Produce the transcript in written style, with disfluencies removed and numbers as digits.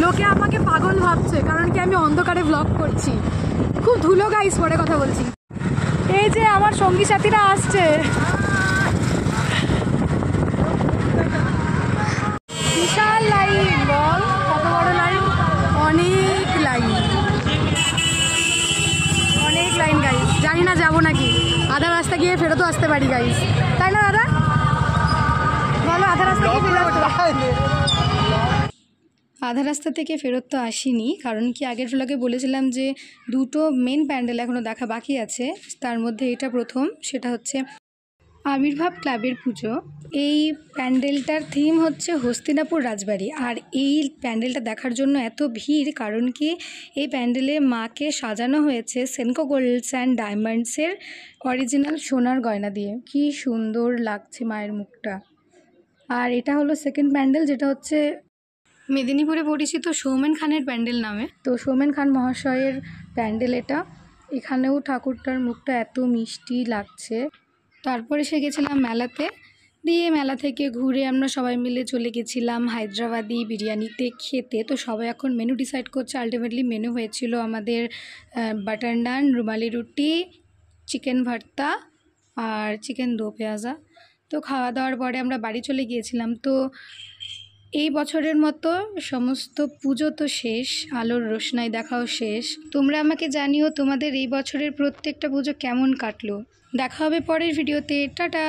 লোকে আমাকে পাগল ভাবছে, কারণ কি আমি অন্ধকারে ব্লগ করছি। খুব ধুলো গাইস, পরে কথা বলছি। এই যে আমার সঙ্গী সাথীরা আসছে, বিশাল লাইন, বল কত বড় লাইন, অনেক লাইন, অনেক লাইন গাইস। জানি না যাবো নাকি, আধা রাস্তা গিয়ে ফেরতও আসতে পারি গাইস, তাই না দাদা? বলো, আধা রাস্তা গিয়ে ফেরত আধা রাস্তা থেকে ফেরত তো আসিনি, কারণ কি আগের ব্লগে বলেছিলাম যে দুটো মেন প্যান্ডেল এখনও দেখা বাকি আছে। তার মধ্যে এটা প্রথম, সেটা হচ্ছে আবির্ভাব ক্লাবের পুজো। এই প্যান্ডেলটার থিম হচ্ছে হস্তিনাপুর রাজবাড়ি। আর এই প্যান্ডেলটা দেখার জন্য এত ভিড়, কারণ কি এই প্যান্ডেলে মাকে সাজানো হয়েছে সেনকো গোল্ডস অ্যান্ড ডায়মন্ডসের অরিজিনাল সোনার গয়না দিয়ে। কি সুন্দর লাগছে মায়ের মুখটা। আর এটা হলো সেকেন্ড প্যান্ডেল, যেটা হচ্ছে মেদিনীপুরে পরিচিত সৌমেন খানের প্যান্ডেল নামে। তো সৌমেন খান মহাশয়ের প্যান্ডেল এটা। এখানেও ঠাকুরটার মুখটা এত মিষ্টি লাগছে। তারপরে সে গেছিলাম মেলাতে, দিয়ে মেলা থেকে ঘুরে আমরা সবাই মিলে চলে গেছিলাম হায়দ্রাবাদি বিরিয়ানিতে খেতে। তো সবাই এখন মেনু ডিসাইড করছে। আলটিমেটলি মেনু হয়েছিল আমাদের বাটার নান, রুমালি রুটি, চিকেন ভর্তা আর চিকেন দো পেঁয়াজা। তো খাওয়া দাওয়ার পরে আমরা বাড়ি চলে গিয়েছিলাম। তো এই বছরের মতো সমস্ত পুজো তো শেষ, আলোর রোশনাই দেখাও শেষ। তোমরা আমাকে জানিও তোমাদের এই বছরের প্রত্যেকটা পুজো কেমন কাটলো। দেখা হবে পরের ভিডিওতে। টাটা।